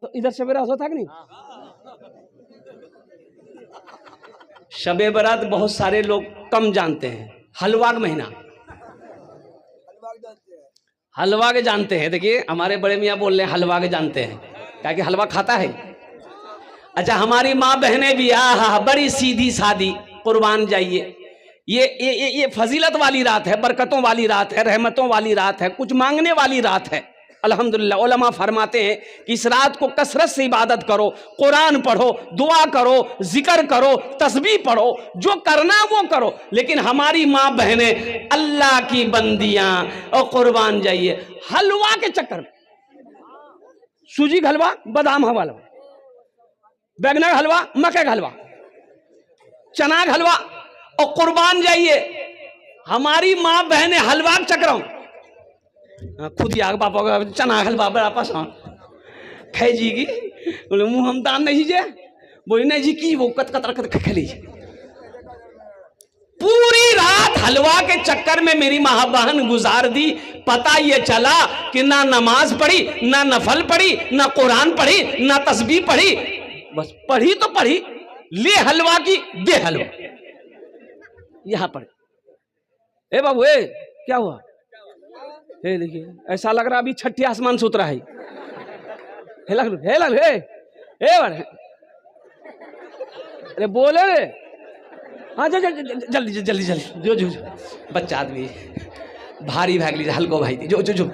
तो इधर शबे रात होता कि नहीं? शबे बारात बहुत सारे लोग कम जानते हैं। हलवा का महीना, हलवा के जानते हैं। देखिए हमारे बड़े मियाँ बोल रहे हैं हलवा के जानते हैं, क्या कि हलवा खाता है। अच्छा, हमारी माँ बहनें भी बड़ी सीधी सादी, कुर्बान जाइए। ये फजीलत वाली रात है, बरकतों वाली रात है, रहमतों वाली रात है, कुछ मांगने वाली रात है। अल्हम्दुलिल्लाह उलमा फरमाते हैं कि इस रात को कसरत से इबादत करो, कुरान पढ़ो, दुआ करो, जिक्र करो, तस्बीह पढ़ो, जो करना है वो करो। लेकिन हमारी माँ बहनें अल्लाह की बंदियां और कुर्बान जाइए हलवा के चक्कर में, सूजी का हलवा, बादाम का हलवा, बैंगन का हलवा, मक्के का हलवा, चना का हलवा, और कुर्बान जाइए हमारी माँ बहनें हलवा के चक्कर में खुद आग पापा का चना हलवा बड़ा पसंद खाई जी की, बोले मुँह हम दान नहीं जे, बोली नहीं जी की वो कत खा लीजिए। पूरी रात हलवा के चक्कर में मेरी माँ बहन गुजार दी। पता ये चला कि ना नमाज पढ़ी, ना नफल पढ़ी, ना कुरान पढ़ी, ना तस्बीह पढ़ी, बस पढ़ी तो पढ़ी, ले हलवा की दे हलवा। यहां पर ए बाबू ए क्या हुआ? हे देखिए ऐसा लग रहा अभी छठी आसमान से उतरा है। हे लग अरे बोले रे, हाँ जल्दी जल्दी जो बच्चा आदमी भारी भाग लीजिए, हल्को भाई थी जो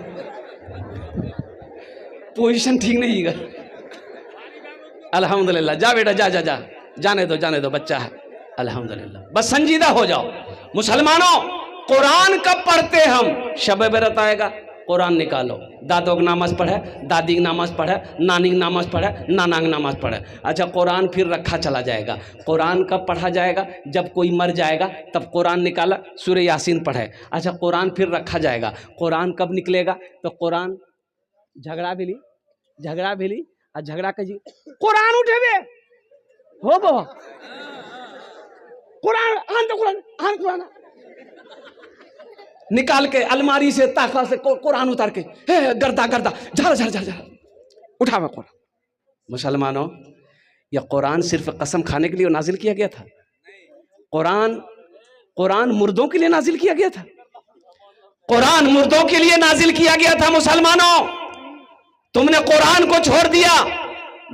पोजीशन ठीक नहीं है। अल्हम्दुलिल्लाह, जा बेटा जा जाने दो बच्चा है। अल्हम्दुलिल्लाह, बस संजीदा हो जाओ। मुसलमानों, कुरान कब पढ़ते हम? शब बरत आएगा, कुरान निकालो। दादों की नमाज पढ़े, दादी की नमाज पढ़े, नानी की नमाज पढ़े, नाना की नमाज पढ़े। अच्छा, कुरान फिर रखा चला जाएगा। कुरान कब पढ़ा जाएगा? जब कोई मर जाएगा तब कुरान निकाला, सूरह यासीन पढ़े। अच्छा, कुरान फिर रखा जाएगा। कुरान कब निकलेगा? तो कुरान झगड़ा भी ली और झगड़ा कर जी कुरान उठे बे हो बाबा, कुरान निकाल के अलमारी से ताका से कुरान उतार के गर्दा झर उठा मैं कुरान। मुसलमानों, यह कुरान सिर्फ कसम खाने के लिए नाजिल किया गया था? कुरान मुर्दों के लिए नाजिल किया गया था? कुरान मुर्दों के लिए नाजिल किया गया था। मुसलमानों, तुमने कुरान को छोड़ दिया।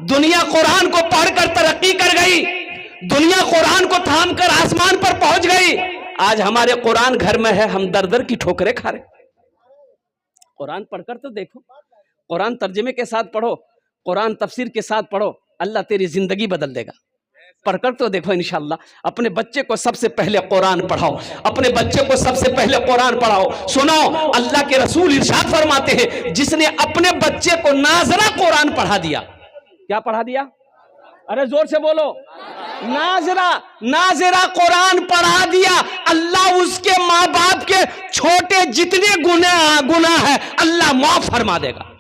दुनिया कुरान को पढ़कर तरक्की कर गई, दुनिया कुरान को थामकर आसमान पर पहुंच गई। आज हमारे कुरान घर में है, हम दर दर की ठोकरें खा रहे। कुरान पढ़कर तो देखो, कुरान तर्जुमे के साथ पढ़ो, कुरान तफसीर के साथ पढ़ो, अल्लाह तेरी जिंदगी बदल देगा। पढ़कर तो देखो इंशाअल्लाह। अपने बच्चे को सबसे पहले कुरान पढ़ाओ, अपने बच्चे को सबसे पहले कुरान पढ़ाओ। सुनो, अल्लाह के रसूल इरशाद फरमाते हैं, जिसने अपने बच्चे को नाजरा कुरान पढ़ा दिया। क्या पढ़ा दिया? अरे जोर से बोलो, नाजरा कुरान पढ़ा दिया, अल्लाह उसके माँ बाप के छोटे जितने गुनाह है अल्लाह माफ फरमा देगा।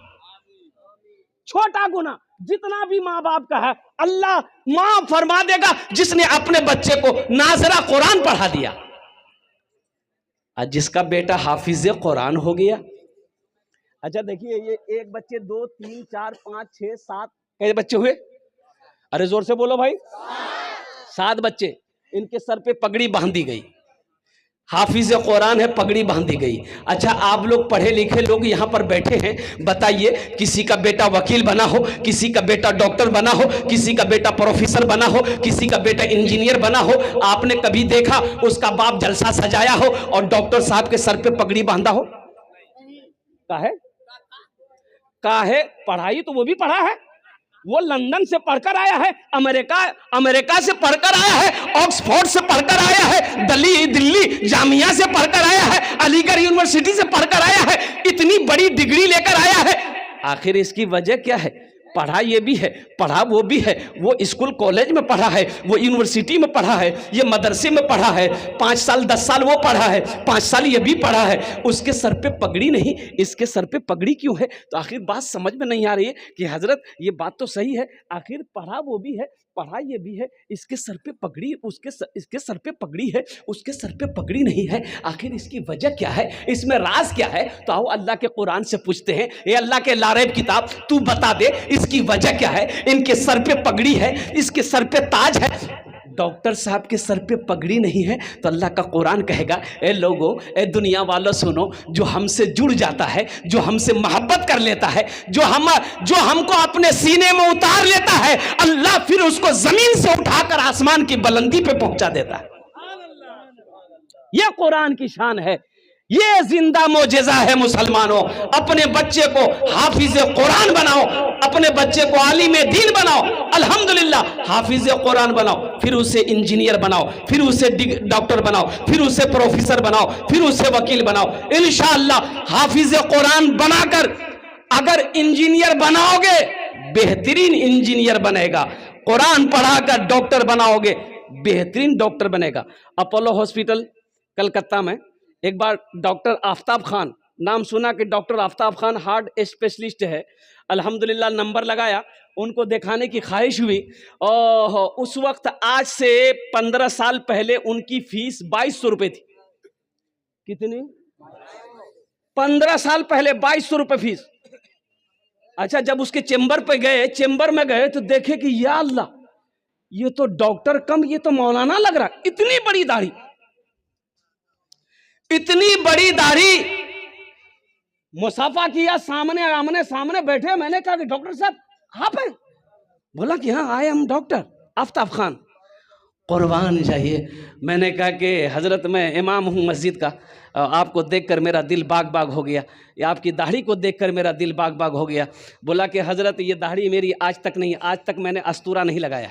छोटा गुनाह जितना भी माँ बाप का है अल्लाह माफ फरमा देगा, जिसने अपने बच्चे को नाजरा कुरान पढ़ा दिया। आज जिसका बेटा हाफिज कुरान हो गया। अच्छा देखिए, ये एक बच्चे, 2 3 4 5 6 7 कई बच्चे हुए? अरे जोर से बोलो भाई, 7 बच्चे। इनके सर पे पगड़ी बांधी गई, हाफिज कुरान है, पगड़ी बांधी गई। अच्छा, आप लोग पढ़े लिखे लोग यहाँ पर बैठे हैं, बताइए, किसी का बेटा वकील बना हो, किसी का बेटा डॉक्टर बना हो, किसी का बेटा प्रोफेसर बना हो, किसी का बेटा इंजीनियर बना हो, आपने कभी देखा उसका बाप जलसा सजाया हो और डॉक्टर साहब के सर पे पगड़ी बांधा हो? काहे? पढ़ाई तो वो भी पढ़ा है, वो लंदन से पढ़कर आया है, अमेरिका से पढ़कर आया है, ऑक्सफोर्ड से पढ़कर आया है, दिल्ली जामिया से पढ़कर आया है, अलीगढ़ यूनिवर्सिटी से पढ़कर आया है, इतनी बड़ी डिग्री लेकर आया है। आखिर इसकी वजह क्या है? पढ़ा ये भी है, पढ़ा वो भी है। वो स्कूल कॉलेज में पढ़ा है, वो यूनिवर्सिटी में पढ़ा है, ये मदरसे में पढ़ा है, 5 साल 10 साल वो पढ़ा है, 5 साल ये भी पढ़ा है। उसके सर पे पगड़ी नहीं, इसके सर पे पगड़ी क्यों है? तो आखिर बात समझ में नहीं आ रही है कि हजरत ये बात तो सही है, आखिर पढ़ा वो भी है, पढ़ा ये भी है, इसके सर पे पगड़ी, इसके सर पे पगड़ी है, उसके सर पे पगड़ी नहीं है। आखिर इसकी वजह क्या है? इसमें राज क्या है? तो आओ अल्लाह के कुरान से पूछते हैं। ये अल्लाह के लारेब किताब, तू बता दे, इस इसकी वजह क्या है? इनके सर पे पगड़ी है, इसके सर पे ताज है। डॉक्टर साहब के सर पे पगड़ी नहीं है तो अल्लाह का कुरान कहेगा, ए लोगों, ए दुनिया वालों सुनो, जो हमसे जुड़ जाता है, जो हमसे मोहब्बत कर लेता है, जो हमको अपने सीने में उतार लेता है, अल्लाह फिर उसको जमीन से उठाकर आसमान की बुलंदी पे पहुंचा देता है। यह कुरान की शान है, ये जिंदा मोजेजा है। मुसलमानों, अपने बच्चे को हाफिज कुरान बनाओ, अपने बच्चे को आलिम दीन बनाओ, अल्हम्दुलिल्लाह हाफिज कुरान बनाओ, फिर उसे इंजीनियर बनाओ, फिर उसे डॉक्टर बनाओ, फिर उसे प्रोफेसर बनाओ, फिर उसे वकील बनाओ। इंशाअल्लाह हाफिज कुरान बनाकर अगर इंजीनियर बनाओगे, बेहतरीन इंजीनियर बनेगा। कुरान पढ़ाकर डॉक्टर बनाओगे, बेहतरीन डॉक्टर बनेगा। अपोलो हॉस्पिटल कलकत्ता में एक बार डॉक्टर आफ्ताब खान, नाम सुना कि doctor Aftab Khan heart specialist है, अल्हम्दुलिल्लाह नंबर लगाया, उनको दिखाने की ख्वाहिश हुई। और उस वक्त आज से 15 साल पहले उनकी फीस 2200 रुपये थी। कितनी? 15 साल पहले 2200 रुपये फीस। अच्छा, जब उसके चेंबर में गए तो देखे कि या अल्लाह, ये तो डॉक्टर कम, ये तो मौलाना लग रहा। इतनी बड़ी दाढ़ी, इतनी बड़ी दाढ़ी। मुसाफा किया, सामने बैठे। मैंने कहा कि डॉक्टर साहब आप हैं? बोला कि हाँ, I am doctor Aftab Khan. कुर्बान चाहिए। मैंने कहा कि हजरत मैं इमाम हूँ मस्जिद का, आपको देखकर मेरा दिल बाग बाग हो गया, या आपकी दाढ़ी को देखकर मेरा दिल बाग बाग हो गया। बोला कि हजरत ये दाढ़ी मेरी आज तक नहीं, आज तक मैंने अस्तूरा नहीं लगाया।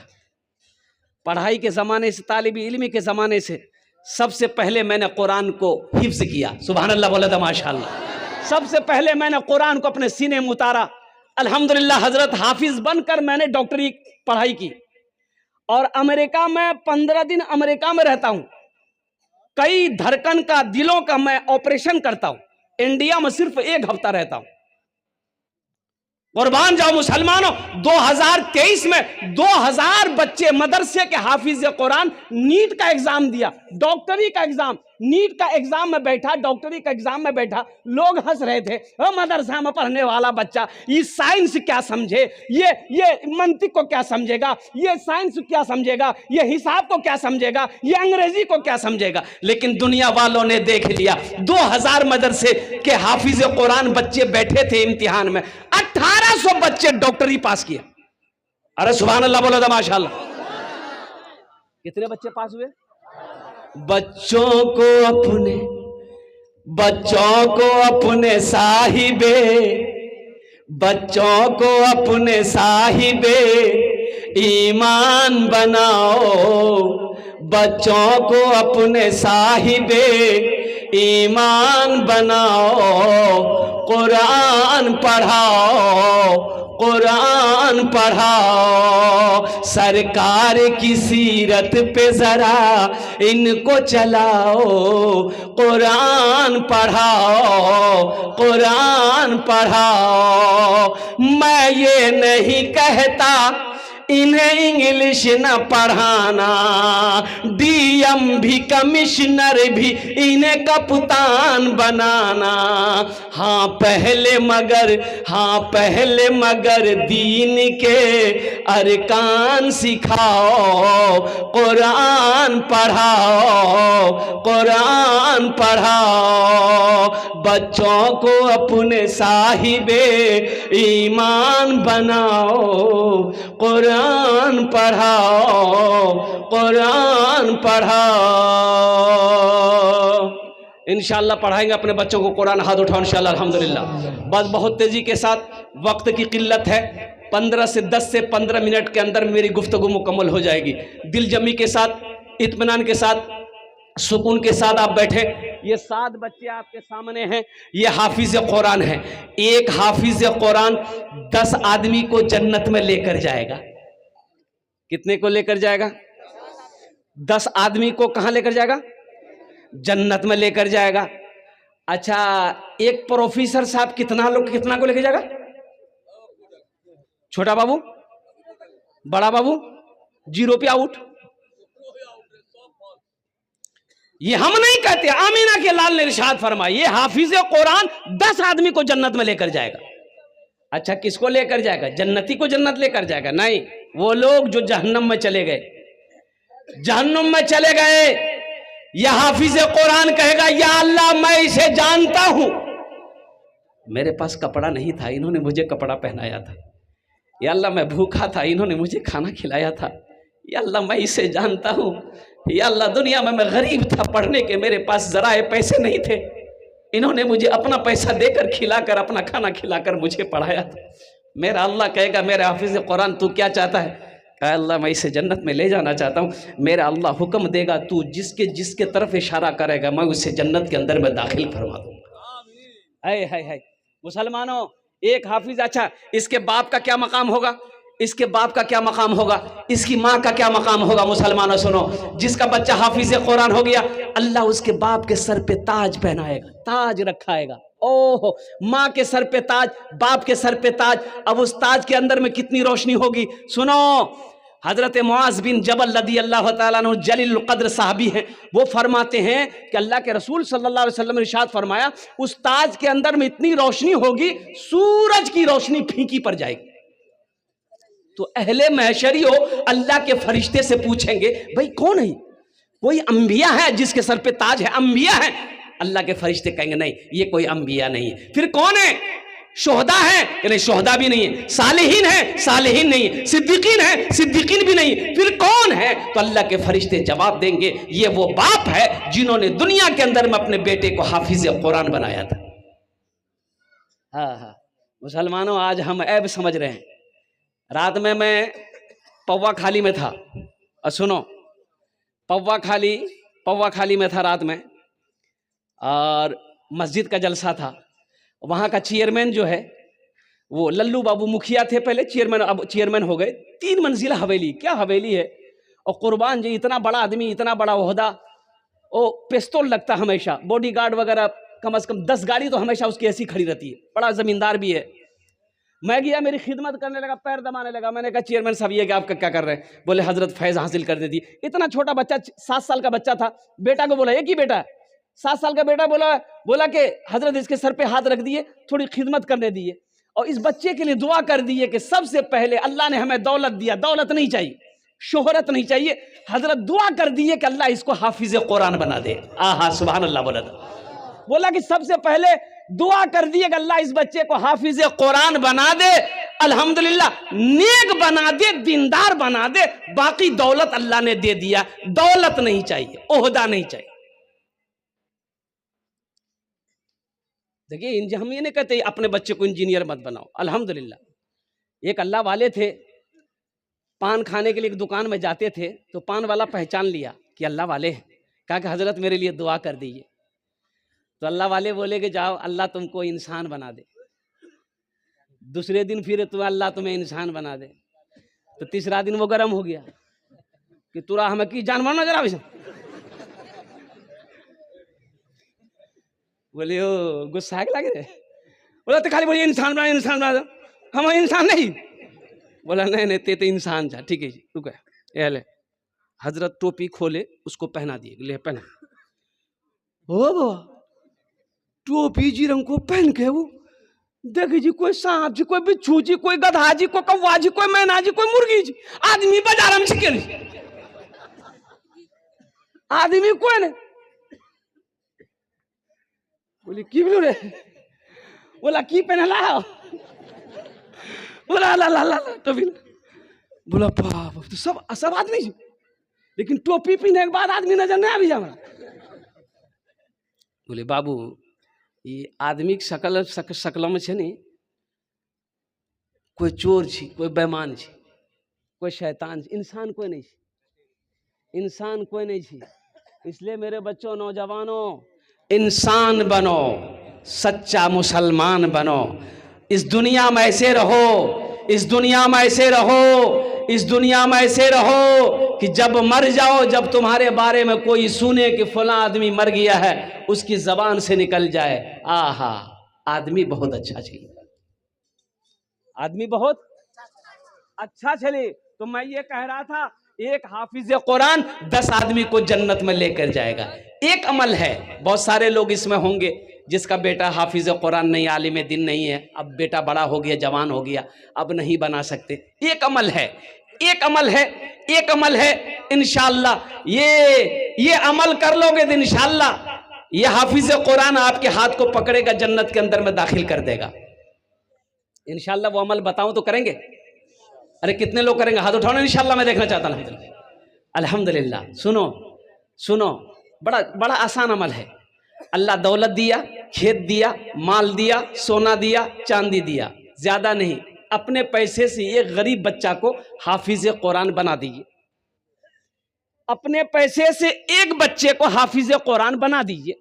पढ़ाई के ज़माने से, तालिब इल्मी के ज़माने से सबसे पहले मैंने कुरान को हिफ्ज़ किया। सुभान अल्लाह बोला था, माशाअल्लाह। सबसे पहले मैंने कुरान को अपने सीने में उतारा। अल्हम्दुलिल्लाह हजरत हाफिज बनकर मैंने डॉक्टरी पढ़ाई की। और अमेरिका में 15 दिन अमेरिका में रहता हूं। कई धड़कन का, दिलों का मैं ऑपरेशन करता हूं। इंडिया में सिर्फ 1 हफ्ता रहता हूं। कुर्बान जाओ मुसलमानों, 2023 में 2000 बच्चे मदरसे के हाफिज कुरान नीट का एग्जाम दिया, डॉक्टरी का एग्जाम। नीट का एग्जाम में बैठा, डॉक्टरी का एग्जाम में बैठा, लोग हंस रहे थे, मदरसा में पढ़ने वाला बच्चा ये साइंस क्या समझे, ये मंतिक को क्या समझेगा, ये साइंस क्या समझेगा, ये हिसाब को क्या समझेगा, ये अंग्रेजी को क्या समझेगा। लेकिन दुनिया वालों ने देख लिया, 2000 मदरसे के हाफिज कुरान बच्चे बैठे थे इम्तिहान में, 1800 बच्चे डॉक्टरी पास किया। अरे सुभान अल्लाह बोला था, माशाअल्लाह। कितने बच्चे पास हुए? बच्चों को अपने साहिबे ईमान बनाओ, बच्चों को अपने साहिबे ईमान बनाओ, कुरान पढ़ाओ, सरकार की सीरत पे जरा इनको चलाओ, कुरान पढ़ाओ। मैं ये नहीं कहता इन्हें इंग्लिश न पढ़ाना, डीएम भी कमिश्नर भी इन्हें कप्तान बनाना। हाँ पहले मगर दीन के अरकान सिखाओ, कुरान पढ़ाओ, बच्चों को अपने साहिबे ईमान बनाओ, कुरान पढ़ाओ। इंशाअल्लाह पढ़ाएंगे अपने बच्चों को कुरान। हाथ उठाओ इंशाअल्लाह, अल्हम्दुलिल्लाह। बस बहुत तेजी के साथ, वक्त की किल्लत है, 10 से 15 मिनट के अंदर मेरी गुफ्तगू मुकम्मल हो जाएगी। दिल जमी के साथ, इत्मीनान के साथ, सुकून के साथ आप बैठे। ये 7 बच्चे आपके सामने हैं, ये हाफिज कुरान है। एक हाफिज कुरान 10 आदमी को जन्नत में लेकर जाएगा। कितने को लेकर जाएगा? 10 आदमी को कहां लेकर जाएगा? जन्नत में लेकर जाएगा। अच्छा, एक प्रोफेसर साहब कितना को लेकर जाएगा? छोटा बाबू, बड़ा बाबू, 0 पे आउट। ये हम नहीं कहते, आमीना के लाल ने इरशाद फरमाया, ये हाफिज कुरान 10 आदमी को जन्नत में लेकर जाएगा। अच्छा किसको लेकर जाएगा? जन्नती को जन्नत लेकर जाएगा? नहीं, वो लोग जो जहन्नम में चले गए, जहन्नम में चले गए, यह हाफिज कुरान कहेगा या अल्लाह मैं इसे जानता हूं, मेरे पास कपड़ा नहीं था, इन्होंने मुझे कपड़ा पहनाया था। या अल्लाह मैं भूखा था, इन्होंने मुझे खाना खिलाया था। या अल्लाह मैं इसे जानता हूं। या अल्लाह दुनिया में मैं गरीब था, पढ़ने के मेरे पास जराए पैसे नहीं थे, इन्होंने मुझे अपना पैसा देकर खिलाकर, अपना खाना खिलाकर मुझे पढ़ाया था। मेरा अल्लाह कहेगा मेरे हाफिज कुरान तू क्या चाहता है? कहा अल्लाह मैं इसे जन्नत में ले जाना चाहता हूँ। मेरा अल्लाह हुक्म देगा, तू जिसके जिसके तरफ इशारा करेगा मैं उसे जन्नत के अंदर में दाखिल फरमा दूंगा। है मुसलमानों, एक हाफिज, अच्छा इसके बाप का क्या मकाम होगा? इसके बाप का क्या मकाम होगा? इसकी माँ का क्या मकाम होगा? मुसलमानों सुनो, जिसका बच्चा हाफिज कुरान हो गया, अल्लाह उसके बाप के सर पे ताज पहनाएगा, ताज रखाएगा। ओहो, माँ के सर पे ताज, बाप के सर पे ताज। अब उस ताज के अंदर में कितनी रोशनी होगी? सुनो, हजरत मुआज बिन जबल रदी अल्लाह तआला अन्हु जलील कद्र साहबी हैं, वो फरमाते हैं कि अल्लाह के रसूल सल्लल्लाहु अलैहि वसल्लम ने इरशाद फरमाया, उस ताज के अंदर में इतनी रोशनी होगी, सूरज की रोशनी फीकी पड़ जाएगी। तो अहले महशरी हो, अल्लाह के फरिश्ते से पूछेंगे भाई कौन है? कोई अंबिया है जिसके सर पे ताज है? अंबिया है? अल्लाह के फरिश्ते कहेंगे नहीं, ये कोई अंबिया नहीं है। फिर कौन है? शोहदा है कि नहीं? शोहदा भी नहीं है। सालिहीन है? सालिहीन नहीं है। सिद्दीकीन है? सिद्दीकीन भी नहीं। फिर कौन है? तो अल्लाह के फरिश्ते जवाब देंगे ये वो बाप है जिन्होंने दुनिया के अंदर में अपने बेटे को हाफिज कुरान बनाया था। हाँ, मुसलमानों आज हम ऐब समझ रहे हैं। रात में मैं पौवा खाली में था, और सुनो, पौवा खाली में था रात में, और मस्जिद का जलसा था। वहाँ का चेयरमैन जो है वो लल्लू बाबू मुखिया थे पहले, चेयरमैन, अब चेयरमैन हो गए। 3 मंजिला हवेली, क्या हवेली है! और कुर्बान जी इतना बड़ा आदमी, इतना बड़ा ओहदा, वो पिस्तौल लगता हमेशा, बॉडीगार्ड वगैरह कम से कम 10 गाड़ी तो हमेशा उसकी ऐसी खड़ी रहती है। बड़ा जमींदार भी है। मैं गया, मेरी खिदमत करने लगा, पैर दबाने लगा। मैंने कहा चेयरमैन साहब ये क्या आप क्या कर रहे हैं? बोले हजरत फैज़ हासिल कर देती। इतना छोटा बच्चा, 7 साल का बच्चा था। बेटा को बोला एक ही बेटा है, 7 साल का बेटा, बोला कि हजरत इसके सर पे हाथ रख दिए, थोड़ी खिदमत करने दिए, और इस बच्चे के लिए दुआ कर दिए कि सबसे पहले अल्लाह ने हमें दौलत दिया, दौलत नहीं चाहिए, शोहरत नहीं चाहिए। हजरत दुआ कर दिए कि अल्लाह इसको हाफिज कुरान बना दे। आहा सुभान अल्लाह। बोला कि सबसे पहले दुआ कर दिए कि अल्लाह इस बच्चे को हाफिज कुरान बना दे, अल्हम्दुलिल्लाह नेक बना दे, दीनदार बना दे। बाकी दौलत अल्लाह ने दे दिया, दौलत नहीं चाहिए, ओहदा नहीं चाहिए। देखिए, हम ये नहीं कहते अपने बच्चे को इंजीनियर मत बनाओ, अल्हम्दुलिल्लाह। एक अल्लाह वाले थे, पान खाने के लिए एक दुकान में जाते थे, तो पान वाला पहचान लिया कि अल्लाह वाले हैं। कहा कि हजरत मेरे लिए दुआ कर दीजिए। तो अल्लाह वाले बोले कि जाओ अल्लाह तुमको इंसान बना दे। दूसरे दिन फिर तो अल्लाह तुम्हें इंसान बना दे। तो तीसरा दिन वो गर्म हो गया कि तुरा हमें की जानवर नजर आवे। बोले ओ गुस्सा लगे रे। बोला तो खाली बोलिए इंसान बना, इंसान बना दो। हम इंसान नहीं। बोला नहीं ते तो इंसान था। ठीक है जी, रुक गया। ले हजरत टोपी खोले, उसको पहना दिए, ले पहना। ओ टोपी जी रंग को पहन के वो देखी जी, कोई सांप जी, कोई बिच्छू जी, कोई गधा जी, कोई कौवा जी, कोई मैना जी, कोई मुर्गी जी। आदमी बाजार में सिके आदमी कोई नहीं। बोली की बोलो रे? बोला की पहनला? बोला ला ला ला टोपी। बोला बाप, तो सब आदमी जी, लेकिन टोपी पहनने के बाद आदमी नजर नहीं आवी जा। बोले बाबू ये आदमी के शकल में छे नहीं, कोई चोर छी, कोई बेईमान छी, कोई शैतान छी, इंसान कोई नहीं छी, इंसान कोई नहीं छी। इसलिए मेरे बच्चों, नौजवानों, इंसान बनो, सच्चा मुसलमान बनो। इस दुनिया में ऐसे रहो, इस दुनिया में ऐसे रहो, इस दुनिया में ऐसे रहो कि जब मर जाओ, जब तुम्हारे बारे में कोई सुने कि फला आदमी मर गया है, उसकी जबान से निकल जाए आहा आदमी बहुत अच्छा चले, आदमी बहुत अच्छा चले। तो मैं ये कह रहा था, एक हाफिज कुरान 10 आदमी को जन्नत में लेकर जाएगा। एक अमल है, बहुत सारे लोग इसमें होंगे, जिसका बेटा हाफिज कुरान नहीं, आलिम दिन नहीं है, अब बेटा बड़ा हो गया, जवान हो गया, अब नहीं बना सकते। एक अमल है, एक अमल है, एक अमल है, इंशाअल्लाह ये अमल कर लोगे तो इंशाअल्लाह ये हाफिज कुरान आपके हाथ को पकड़ेगा, जन्नत के अंदर में दाखिल कर देगा इंशाअल्लाह। वो अमल बताऊं तो करेंगे? अरे कितने लोग करेंगे? हाथ उठाओ ना, इंशाअल्लाह मैं देखना चाहता हूं। अल्हम्दुलिल्लाह। सुनो सुनो, बड़ा बड़ा आसान अमल है। अल्लाह दौलत दिया, खेत दिया, माल दिया, सोना दिया, चांदी दिया, ज्यादा नहीं, अपने पैसे से एक गरीब बच्चा को हाफिज कुरान बना दीजिए। अपने पैसे से एक बच्चे को हाफिज कुरान बना दीजिए,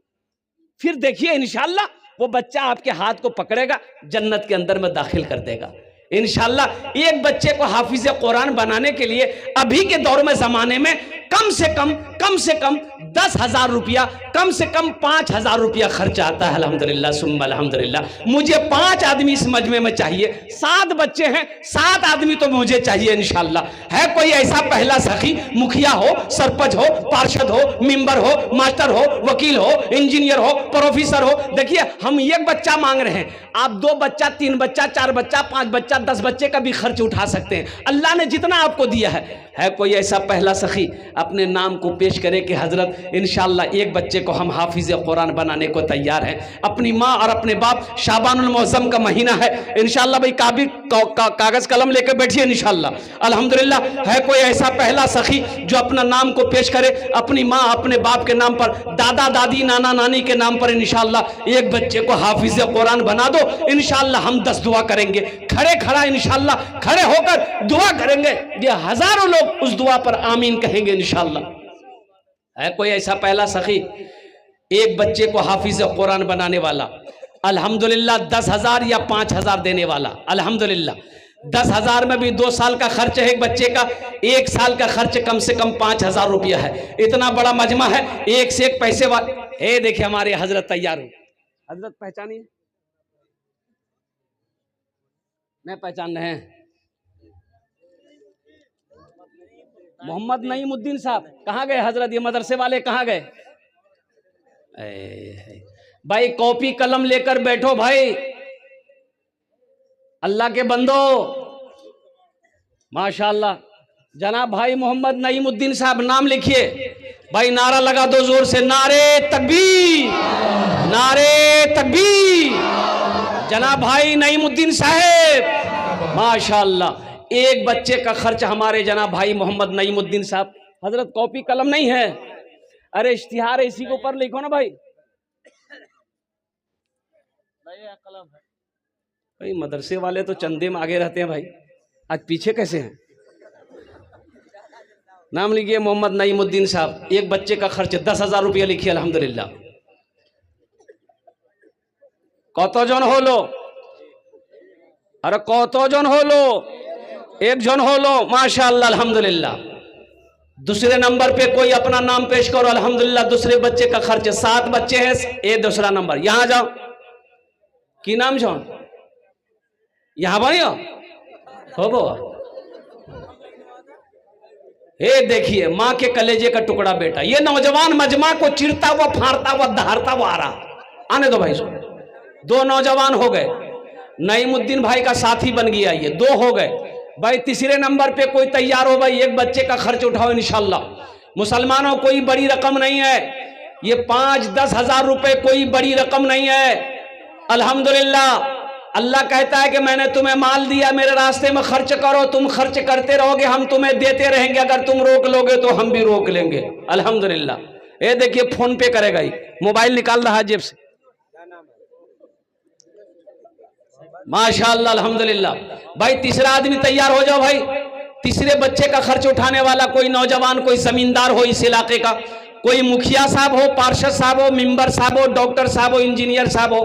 फिर देखिए इंशाअल्लाह वो बच्चा आपके हाथ को पकड़ेगा, जन्नत के अंदर में दाखिल कर देगा इंशाअल्लाह। एक बच्चे को हाफिज कुरान बनाने के लिए अभी के दौर में, जमाने में कम से कम 10,000 रुपया, कम से कम 5,000 रुपया खर्च आता है। अल्हम्दुलिल्लाह सुम्मा अल्हम्दुलिल्लाह। मुझे 5 आदमी इस मजमे में चाहिए, 7 बच्चे हैं, 7 आदमी तो मुझे चाहिए इंशाअल्लाह। है कोई ऐसा पहला सखी, मुखिया हो, सरपंच हो, पार्षद हो, मेंबर हो, मास्टर हो, वकील हो, इंजीनियर हो, प्रोफेसर हो? देखिए हम एक बच्चा मांग रहे हैं, आप 2 बच्चा, 3 बच्चा, 4 बच्चा, 5 बच्चा, 10 बच्चे का भी खर्च उठा सकते हैं, अल्लाह ने जितना आपको दिया है। कोई ऐसा पहला सखी अपने नाम को पेश करे कि हजरत इंशाअल्लाह एक बच्चे को हम हाफिज कुरान बनाने को तैयार हैं। अपनी माँ और अपने बाप, शाबानुल मुअज़्ज़म का महीना है इंशाअल्लाह, भाई कागज कलम लेकर बैठिए इंशाअल्लाह। अल्हम्दुलिल्लाह। है कोई ऐसा पहला सखी जो अपना नाम को पेश करे, अपनी माँ अपने बाप के नाम पर, दादा दादी नाना नानी के नाम पर इंशाअल्लाह एक बच्चे को हाफिज कुरान बना दो इंशाअल्लाह। हम 10 दुआ करेंगे, खड़ा इंशाअल्लाह, खड़े होकर दुआ करेंगे, ये हजारों लोग उस दुआ पर आमीन कहेंगे इंशाअल्लाह। है कोई ऐसा पहला सखी एक बच्चे को हाफिज कुरान बनाने वाला? अल्हम्दुलिल्लाह। 10,000 या 5,000 देने वाला? अल्हम्दुलिल्लाह। 10,000 में भी 2 साल का खर्च है एक बच्चे का, 1 साल का खर्च कम से कम 5,000 रुपया है। इतना बड़ा मजमा है, एक से एक पैसे वाले। देखिए हमारे हजरत तैयार हो। हजरत पहचानिए, नहीं पहचान रहे हैं? मोहम्मद नईमुद्दीन साहब कहाँ गए हजरत? ये मदरसे वाले कहाँ गए? भाई कॉपी कलम लेकर बैठो भाई, अल्लाह के बंदो, माशाअल्लाह। जनाब भाई मोहम्मद नईमुद्दीन साहब, नाम लिखिए भाई, नारा लगा दो जोर से, नारे तकबीर, नारे तकबीर। जनाब भाई नईमुद्दीन साहब माशाअल्लाह। एक बच्चे का खर्च हमारे जनाब भाई मोहम्मद नईमुद्दीन साहब। हजरत कॉपी कलम नहीं है? अरे इश्तिहार इसी के ऊपर लिखो ना भाई। कलम है भाई, मदरसे वाले तो चंदे में आगे रहते हैं भाई, आज पीछे कैसे हैं? नाम लिखिए मोहम्मद नईमुद्दीन साहब, एक बच्चे का खर्च 10,000 रुपया लिखिए अल्हम्दुलिल्लाह। कतजन हलो? अरे कतजन हलो? एक जन हलो, माशाअल्लाह अल्हम्दुलिल्लाह। दूसरे नंबर पे कोई अपना नाम पेश करो अल्हम्दुलिल्लाह। दूसरे बच्चे का खर्च, 7 बच्चे हैं, ये दूसरा नंबर। यहां जाओ, की नाम छो? यहां बनियो हो बो। देखिए माँ के कलेजे का टुकड़ा बेटा, ये नौजवान मजमा को चिरता हुआ, फाड़ता हुआ, दहाड़ता हुआ आ रहा। आने दो भाई, 2 नौजवान हो गए, नईमुद्दीन भाई का साथी बन गया, ये 2 हो गए भाई। तीसरे नंबर पे कोई तैयार हो भाई, एक बच्चे का खर्च उठाओ इंशाअल्लाह। मुसलमानों कोई बड़ी रकम नहीं है, ये 5-10 हजार रुपए कोई बड़ी रकम नहीं है अल्हम्दुलिल्लाह। अल्लाह कहता है कि मैंने तुम्हें माल दिया, मेरे रास्ते में खर्च करो, तुम खर्च करते रहोगे, हम तुम्हें देते रहेंगे, अगर तुम रोक लोगे तो हम भी रोक लेंगे अल्हम्दुलिल्लाह। ये देखिए फोन पे करेगा, ही मोबाइल निकाल रहा है जेब से, माशाअल्लाह अल्हम्दुलिल्लाह। भाई तीसरा आदमी तैयार हो जाओ भाई, तीसरे बच्चे का खर्च उठाने वाला कोई नौजवान, कोई जमींदार हो इस इलाके का, कोई मुखिया साहब हो, पार्षद साहब हो, मेंबर साहब हो, डॉक्टर साहब हो, इंजीनियर साहब हो,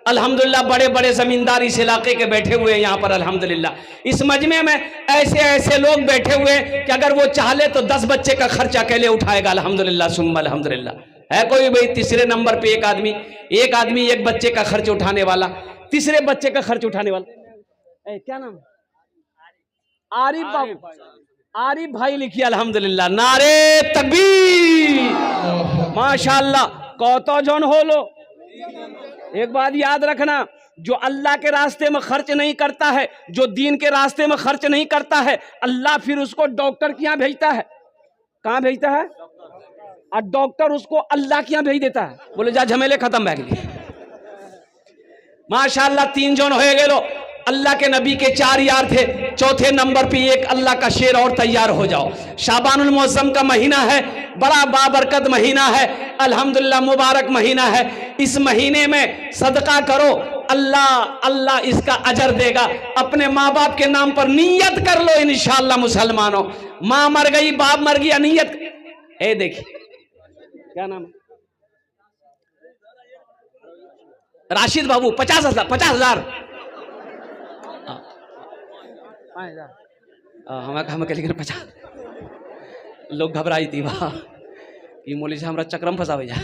अल्हम्दुलिल्लाह बड़े बड़े जमींदार इस इलाके के बैठे हुए हैं यहाँ पर अल्हम्दुलिल्लाह। इस मजमे में ऐसे ऐसे लोग बैठे हुए हैं कि अगर वो चाहे तो 10 बच्चे का खर्च अकेले उठाएगा अल्हम्दुलिल्लाह सुम्मा अल्हम्दुलिल्लाह। है कोई भाई तीसरे नंबर पे एक आदमी एक बच्चे का खर्च उठाने वाला, तीसरे बच्चे का खर्च उठाने वाला, क्या नाम? आरिफ बाबू, आरिफ भाई लिखिए अल्हम्दुलिल्लाह। नारे तकबीर, माशाअल्लाह। कौतो जन हो लो? एक बात याद रखना, जो अल्लाह के रास्ते में खर्च नहीं करता है, जो दीन के रास्ते में खर्च नहीं करता है, अल्लाह फिर उसको डॉक्टर के यहाँ भेजता है। कहाँ भेजता है? और डॉक्टर उसको अल्लाह के यहाँ भेज देता है, बोले जा झमेले खत्म बैग लिए। माशाअल्लाह 3 जन हो गए। अल्लाह के नबी के 4 यार थे, चौथे नंबर पे एक अल्लाह का शेर और तैयार हो जाओ। शाबानुल मुअज्जम का महीना है, बड़ा बाबरकत महीना है, अल्हम्दुलिल्लाह मुबारक महीना है। इस महीने में सदका करो, अल्लाह अल्लाह इसका अजर देगा। अपने माँ बाप के नाम पर नियत कर लो इंशाअल्लाह। मुसलमानों, माँ मर गई, बाप मर गया, नियत। ए देखिए क्या नाम है, राशिद बाबू, 50,000 50,000 हम के लेकिन 50 लोग घबराई थी वाह कि मोली से हमरा चक्रम फंसावे जा।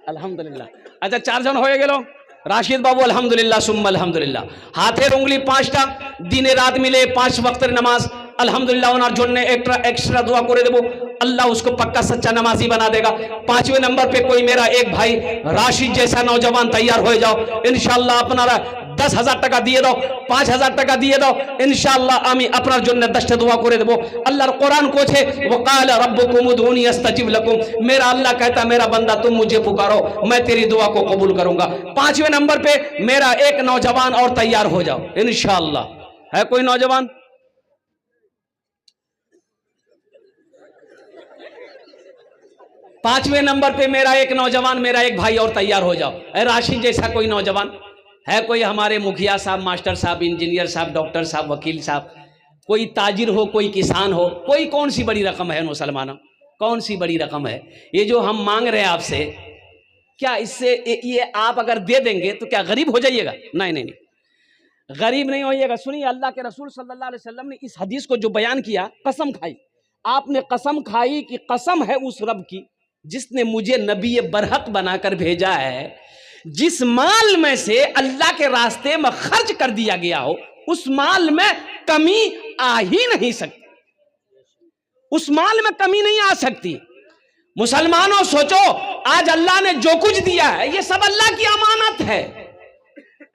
अल्हम्दुलिल्लाह। अच्छा 4 जन हो गेलो। राशिद बाबू अल्हम्दुलिल्लाह सुम्मा अल्हम्दुलिल्लाह। हाथेर उंगली 5टा, दिने रात मिले 5 वक्त नमाज। अल्हम्दुलिल्लाह ओनार जोन्ने एक्स्ट्रा दुआ करे देबो, अल्लाह उसको पक्का सच्चा नमाजी बना देगा। 5वें नंबर पे कोई मेरा एक भाई राशिद जैसा नौजवान तैयार हो जाओ इंशाअल्लाह। अपना 10,000 टाका दिए दो, 5,000 टाका दिए दो इंशाअल्लाह। आमी अपना जोन्ने 10टा दुआ करे देबो। अल्लाह कुरान को छे वकाल रब्बुकुम उदूनी अस्तजिब लकुम, मेरा अल्लाह कहता मेरा बंदा तुम मुझे पुकारो, मैं तेरी दुआ को कबूल करूंगा। 5वें नंबर पे मेरा एक नौजवान और तैयार हो जाओ इंशाअल्लाह। है कोई नौजवान? पांचवें नंबर पे मेरा एक नौजवान, मेरा एक भाई और तैयार हो जाओ। राशिद जैसा कोई नौजवान है? कोई हमारे मुखिया साहब, मास्टर साहब, इंजीनियर साहब, डॉक्टर साहब, वकील साहब, कोई ताजिर हो, कोई किसान हो, कोई कौन सी बड़ी रकम है मुसलमानों? कौन सी बड़ी रकम है? ये जो हम मांग रहे हैं आपसे, क्या इससे ये आप अगर दे देंगे तो क्या गरीब हो जाइएगा? नहीं नहीं नहीं, गरीब नहीं होइएगा। सुनिए, अल्लाह के रसूल सल्लल्लाहु अलैहि वसल्लम ने इस हदीस को जो बयान किया, कसम खाई, आपने कसम खाई कि कसम है उस रब की जिसने मुझे नबी बरहक बनाकर भेजा है, जिस माल में से अल्लाह के रास्ते में खर्च कर दिया गया हो उस माल में कमी आ ही नहीं सकती, उस माल में कमी नहीं आ सकती। मुसलमानों सोचो, आज अल्लाह ने जो कुछ दिया है ये सब अल्लाह की अमानत है।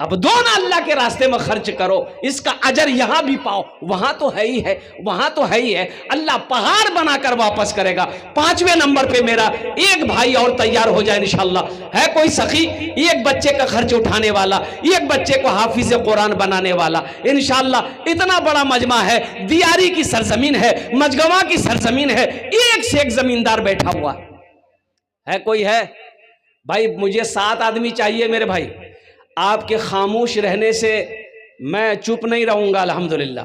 अब दो ना, अल्लाह के रास्ते में खर्च करो, इसका अजर यहां भी पाओ, वहां तो है ही है, वहां तो है ही है। अल्लाह पहाड़ बनाकर वापस करेगा। 5वें नंबर पे मेरा एक भाई और तैयार हो जाए इंशाअल्लाह। है कोई सखी एक बच्चे का खर्च उठाने वाला, एक बच्चे को हाफिज कुरान बनाने वाला इंशाअल्लाह। इतना बड़ा मजमा है, दियारी की सरजमीन है, मजगवा की सरजमीन है, एक से एक जमींदार बैठा हुआ है। कोई है भाई? मुझे 7 आदमी चाहिए मेरे भाई। आपके खामोश रहने से मैं चुप नहीं रहूंगा। अल्हम्दुलिल्लाह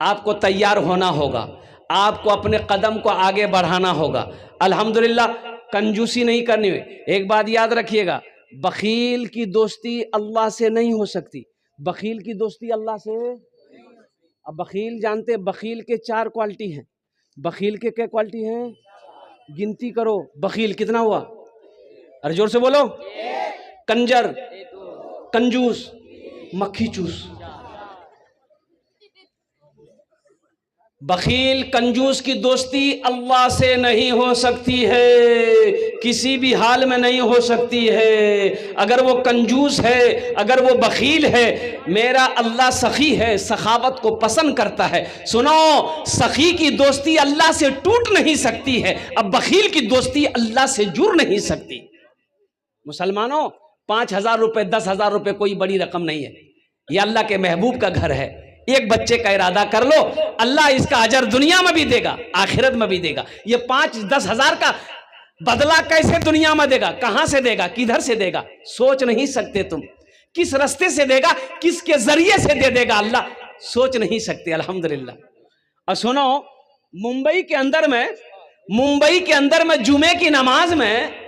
आपको तैयार होना होगा, आपको अपने कदम को आगे बढ़ाना होगा। अल्हम्दुलिल्लाह कंजूसी नहीं करनी है। एक बात याद रखिएगा, बखील की दोस्ती अल्लाह से नहीं हो सकती। बखील की दोस्ती अल्लाह से, अब बखील जानते, बखील के 4 क्वालिटी हैं। बखील के क्या क्वालिटी हैं? गिनती करो, बखील कितना हुआ? अरे जोर से बोलो। कंजर, कंजूस, मक्खी चूस। बखील कंजूस की दोस्ती अल्लाह से नहीं हो सकती है, किसी भी हाल में नहीं हो सकती है। अगर वो कंजूस है, अगर वो बखील है, मेरा अल्लाह सखी है, सखावत को पसंद करता है। सुनो, सखी की दोस्ती अल्लाह से टूट नहीं सकती है, अब बखील की दोस्ती अल्लाह से जुड़ नहीं सकती। मुसलमानों, 5,000 रुपए, 10,000 रुपए कोई बड़ी रकम नहीं है। ये अल्लाह के महबूब का घर है। एक बच्चे का इरादा कर लो, अल्लाह इसका अजर दुनिया में भी देगा, आखिरत में भी देगा। ये 5-10 हजार का बदला कैसे दुनिया में देगा? कहां से देगा? किधर से देगा? सोच नहीं सकते तुम। किस रास्ते से देगा, किसके जरिए से दे देगा अल्लाह, सोच नहीं सकते। अल्हम्दुलिल्लाह। और सुनो, मुंबई के अंदर में जुमे की नमाज में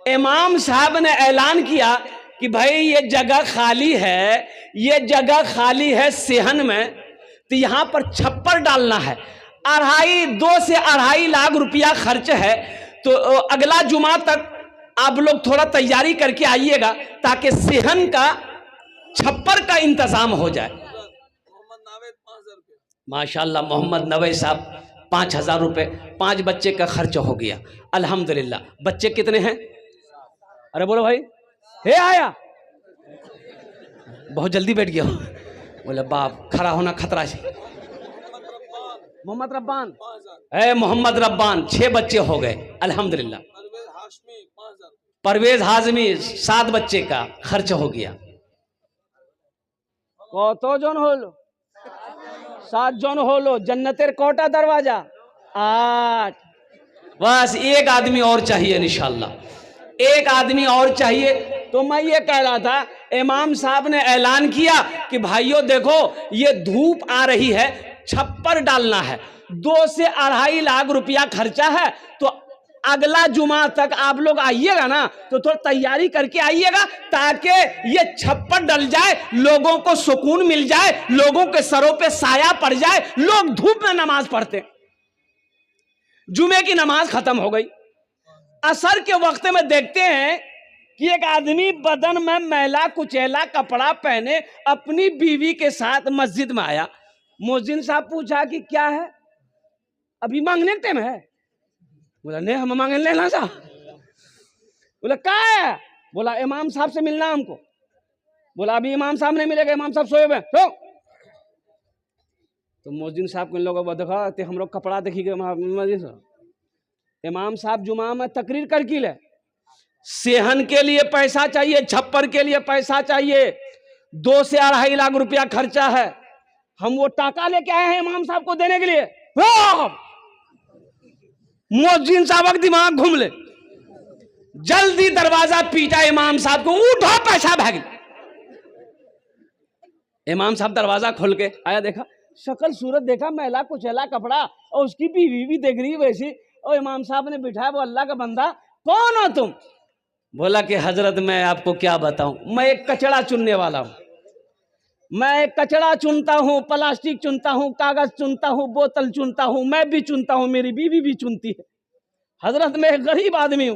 इमाम साहब ने ऐलान किया कि भाई ये जगह खाली है, ये जगह खाली है सेहन में, तो यहां पर छप्पर डालना है। 2 से 2.5 लाख रुपया खर्च है। तो अगला जुमा तक आप लोग थोड़ा तैयारी करके आइएगा ताकि सेहन का छप्पर का इंतजाम हो जाए। माशाल्लाह मोहम्मद नवे साहब 5,000 रुपये, 5 बच्चे का खर्च हो गया। अल्हम्दुलिल्लाह। बच्चे कितने हैं? अरे बोलो भाई। हे आया बहुत जल्दी बैठ गया। बोले बाप खड़ा होना खतरा से। मोहम्मद रब्बान मोहम्मद रब्बान 6 बच्चे हो गए अल्हम्दुलिल्लाह। परवेज हाजमी 7 बच्चे का खर्च हो गया। कतो जन होलो 7 जन होलो जन्नतेर कोटा दरवाजा 8। बस एक आदमी और चाहिए इंशाल्लाह, एक आदमी और चाहिए। तो मैं ये कह रहा था इमाम साहब ने ऐलान किया कि भाइयों देखो ये धूप आ रही है, छप्पर डालना है, 2 से 2.5 लाख रुपया खर्चा है। तो अगला जुमा तक आप लोग आइएगा ना तो थोड़ा तैयारी करके आइएगा ताकि ये छप्पर डल जाए, लोगों को सुकून मिल जाए, लोगों के सरों पे साया पड़ जाए, लोग धूप में नमाज पढ़ते। जुमे की नमाज खत्म हो गई, असर के वक्त में देखते हैं कि एक आदमी बदन में मैला कुचैला कपड़ा पहने अपनी बीवी के साथ मस्जिद में आया। मुअज्जिन साहब पूछा कि क्या है, अभी मांगने के टाइम है? बोला नहीं हम मांगे लेना सा। बोला क्या है? बोला इमाम साहब से मिलना हमको। बोला अभी इमाम साहब नहीं मिलेगा, इमाम साहब सोए हुए। तो मुअज्जिन साहब को इन लोगों को देखा तो हम लोग कपड़ा देखी गए। इमाम साहब जुमा में तकरीर कर की ले, सेहन के लिए पैसा चाहिए, छप्पर के लिए पैसा चाहिए, 2 से 2.5 लाख रुपया खर्चा है। हम वो टाका लेके आए हैं इमाम साहब को देने के लिए। मुअज्जिन साहब का दिमाग घूम ले, जल्दी दरवाजा पीटा इमाम साहब को, उठो पैसा भाग। इमाम साहब दरवाजा खोल के आया, देखा शक्ल सूरत देखा, मैला कुचैला कपड़ा, और उसकी बीवी भी देख रही वैसी। और इमाम साहब ने बिठाया, वो अल्लाह का बंदा कौन हो तुम? बोला कि हजरत मैं आपको क्या बताऊं, मैं एक कचड़ा चुनने वाला हूं। मैं एक कचड़ा चुनता हूं, प्लास्टिक चुनता हूं, कागज चुनता हूं, बोतल चुनता हूं, मैं भी चुनता हूं, मेरी बीवी भी चुनती है। हजरत मैं एक गरीब आदमी हूं,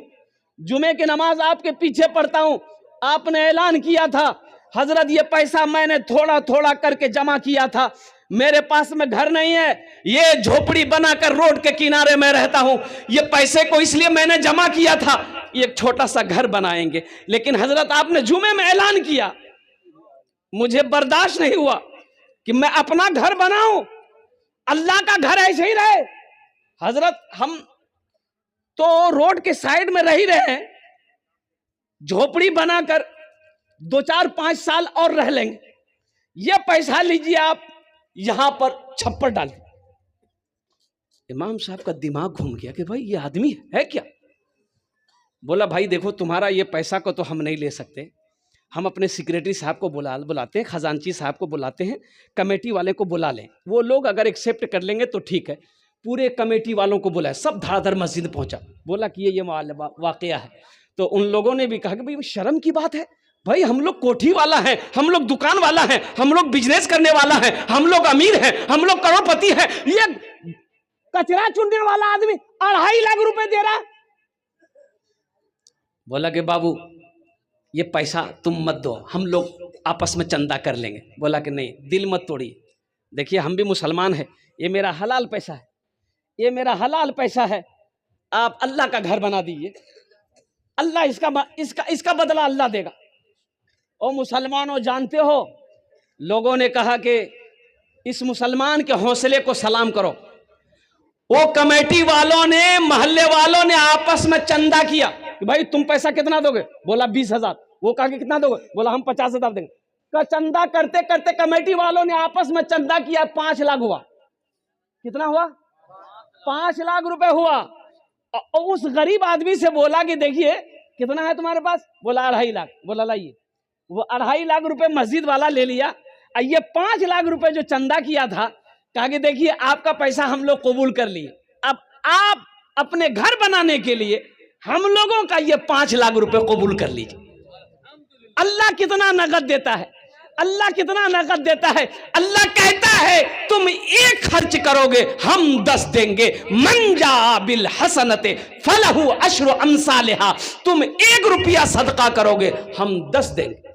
जुमे की नमाज आपके पीछे पढ़ता हूं। आपने ऐलान किया था हजरत ये पैसा मैंने थोड़ा थोड़ा करके जमा किया था, मेरे पास में घर नहीं है, ये झोपड़ी बनाकर रोड के किनारे में रहता हूं, ये पैसे को इसलिए मैंने जमा किया था, एक छोटा सा घर बनाएंगे। लेकिन हजरत आपने जुमे में ऐलान किया, मुझे बर्दाश्त नहीं हुआ कि मैं अपना घर बनाऊं, अल्लाह का घर ऐसे ही रहे। हजरत हम तो रोड के साइड में रह ही रहे हैं, झोपड़ी बनाकर 2-4-5 साल और रह लेंगे, ये पैसा लीजिए आप यहां पर छप्पर डाल। इमाम साहब का दिमाग घूम गया कि भाई ये आदमी है क्या। बोला भाई देखो तुम्हारा ये पैसा को तो हम नहीं ले सकते, हम अपने सेक्रेटरी साहब को बुलाते हैं, खजांची साहब को बुलाते हैं, कमेटी वाले को बुला लें, वो लोग अगर एक्सेप्ट कर लेंगे तो ठीक है। पूरे कमेटी वालों को बुलाया, सब धड़ाधड़ मस्जिद पहुंचा। बोला कि ये वाकया है। तो उन लोगों ने भी कहा कि भाई शर्म की बात है, भाई हम लोग कोठी वाला है, हम लोग दुकान वाला है, हम लोग बिजनेस करने वाला है, हम लोग अमीर हैं, हम लोग करोड़पति हैं, ये कचरा चुनने वाला आदमी 2.5 लाख रुपए दे रहा। बोला कि बाबू ये पैसा तुम मत दो, हम लोग आपस में चंदा कर लेंगे। बोला कि नहीं, दिल मत तोड़िए, देखिए हम भी मुसलमान हैं, ये मेरा हलाल पैसा है, ये मेरा हलाल पैसा है, आप अल्लाह का घर बना दीजिए, अल्लाह इसका बदला अल्लाह देगा। और मुसलमानों जानते हो, लोगों ने कहा कि इस मुसलमान के हौसले को सलाम करो। वो कमेटी वालों ने, मोहल्ले वालों ने आपस में चंदा किया कि भाई तुम पैसा कितना दोगे? बोला 20,000। वो कहा कि कितना दोगे? बोला हम 50,000 देंगे। का चंदा करते करते कमेटी वालों ने आपस में चंदा किया, 5 लाख हुआ। कितना हुआ? 5 लाख रुपए हुआ। और उस गरीब आदमी से बोला कि देखिए कितना है तुम्हारे पास? बोला 2.5 लाख। बोला लाइए। वो 2.5 लाख रुपए मस्जिद वाला ले लिया। ये 5 लाख रुपए जो चंदा किया था, कहा कि देखिए आपका पैसा हम लोग कबूल कर लिए, अब आप अपने घर बनाने के लिए हम लोगों का ये 5 लाख रुपए कबूल कर लीजिए। अल्लाह कितना नगद देता है, अल्लाह कितना नगद देता है। अल्लाह कहता है तुम 1 खर्च करोगे हम 10 देंगे। मन जा बिल हसनते फलहु अशरु अमसालिहा, तुम 1 रुपया सदका करोगे हम 10 देंगे।